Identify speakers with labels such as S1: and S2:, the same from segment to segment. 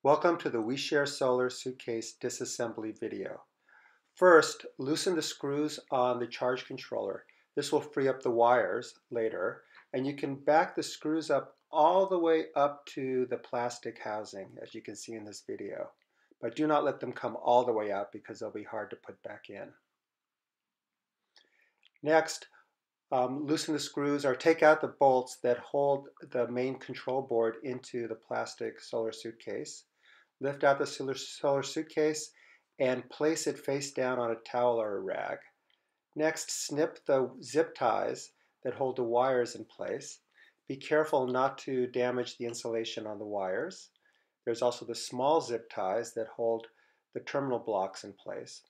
S1: Welcome to the We Share Solar Suitcase disassembly video. First, loosen the screws on the charge controller. This will free up the wires later, and you can back the screws up all the way up to the plastic housing, as you can see in this video. But do not let them come all the way out because they'll be hard to put back in. Next, loosen the screws or take out the bolts that hold the main control board into the plastic solar suitcase. Lift out the solar suitcase and place it face down on a towel or a rag. Next, snip the zip ties that hold the wires in place. Be careful not to damage the insulation on the wires. There's also the small zip ties that hold the terminal blocks in place.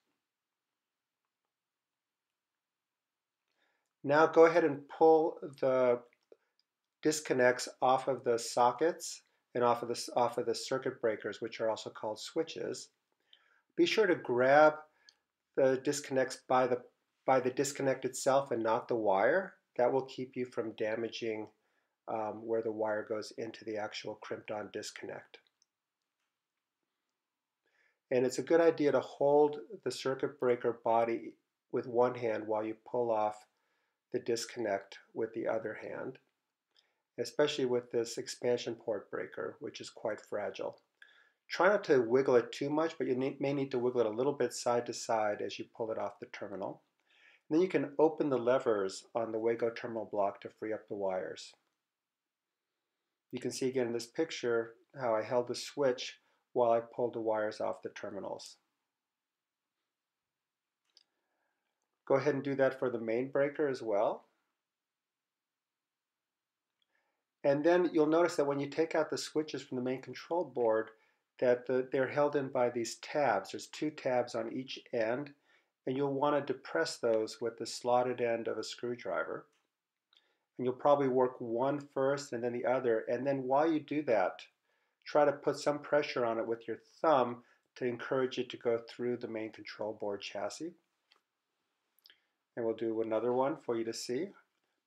S1: Now go ahead and pull the disconnects off of the sockets and off of the circuit breakers, which are also called switches. Be sure to grab the disconnects by the disconnect itself and not the wire. That will keep you from damaging where the wire goes into the actual crimped on disconnect. And it's a good idea to hold the circuit breaker body with one hand while you pull off the disconnect with the other hand, especially with this expansion port breaker, which is quite fragile. Try not to wiggle it too much, but you may need to wiggle it a little bit side to side as you pull it off the terminal. And then you can open the levers on the Wago terminal block to free up the wires. You can see again in this picture how I held the switch while I pulled the wires off the terminals. Go ahead and do that for the main breaker as well. And then you'll notice that when you take out the switches from the main control board, that they're held in by these tabs. There's two tabs on each end, and you'll want to depress those with the slotted end of a screwdriver. And you'll probably work one first and then the other. And then while you do that, try to put some pressure on it with your thumb to encourage it to go through the main control board chassis. And we'll do another one for you to see.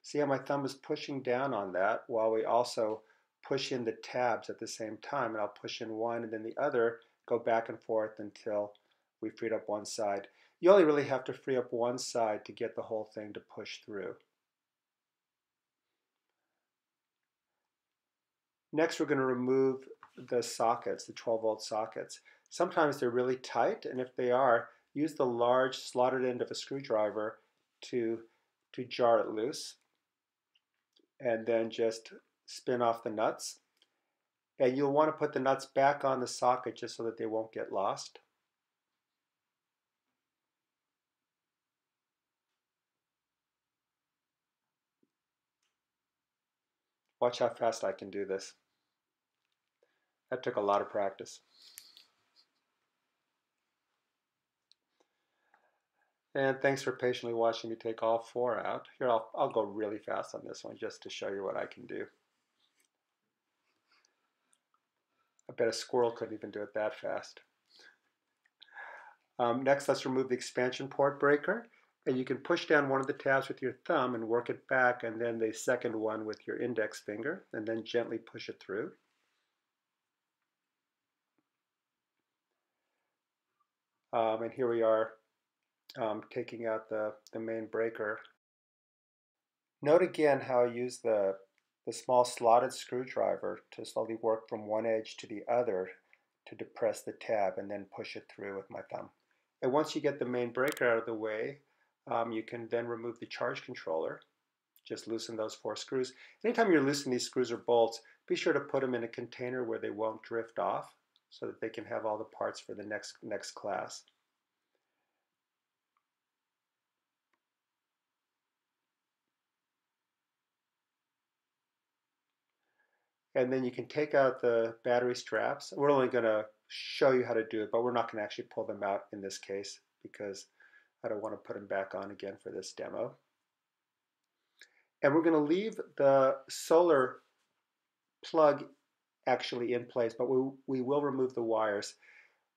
S1: See how my thumb is pushing down on that while we also push in the tabs at the same time. And I'll push in one and then the other, go back and forth until we freed up one side. You only really have to free up one side to get the whole thing to push through. Next, we're going to remove the sockets, the 12-volt sockets. Sometimes they're really tight, and if they are, use the large slotted end of a screwdriver to jar it loose. And then just spin off the nuts. And you'll want to put the nuts back on the socket just so that they won't get lost. Watch how fast I can do this. That took a lot of practice. And thanks for patiently watching me take all four out. Here, I'll go really fast on this one just to show you what I can do. I bet a squirrel couldn't even do it that fast. Next, let's remove the expansion port breaker. And you can push down one of the tabs with your thumb and work it back, and then the second one with your index finger, and then gently push it through. And here we are taking out the main breaker. Note again how I use the small slotted screwdriver to slowly work from one edge to the other to depress the tab and then push it through with my thumb. And once you get the main breaker out of the way, you can then remove the charge controller. Just loosen those four screws. Anytime you're loosening these screws or bolts, be sure to put them in a container where they won't drift off so that they can have all the parts for the next class. And then you can take out the battery straps. We're only going to show you how to do it, but we're not going to actually pull them out in this case because I don't want to put them back on again for this demo. And we're going to leave the solar plug actually in place, but we will remove the wires.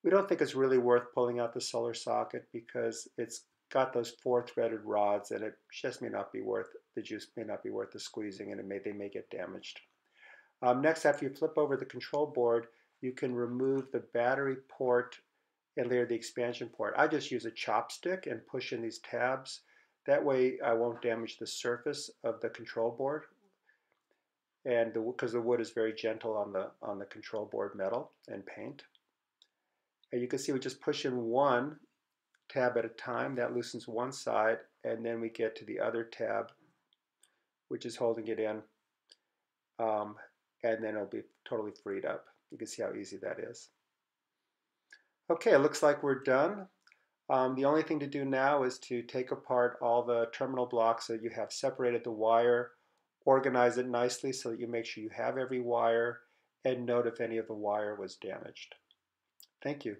S1: We don't think it's really worth pulling out the solar socket because it's got those 4-threaded rods and it just may not be worth, the juice may not be worth the squeezing, and they may get damaged. Next, after you flip over the control board, you can remove the battery port and layer the expansion port. I just use a chopstick and push in these tabs. That way I won't damage the surface of the control board, and because the wood is very gentle on the control board metal and paint. And you can see we just push in one tab at a time. That loosens one side, and then we get to the other tab, which is holding it in, um, and then it'll be totally freed up. You can see how easy that is. Okay, it looks like we're done. The only thing to do now is to take apart all the terminal blocks so you have separated the wire, organize it nicely so that you make sure you have every wire, and note if any of the wire was damaged. Thank you.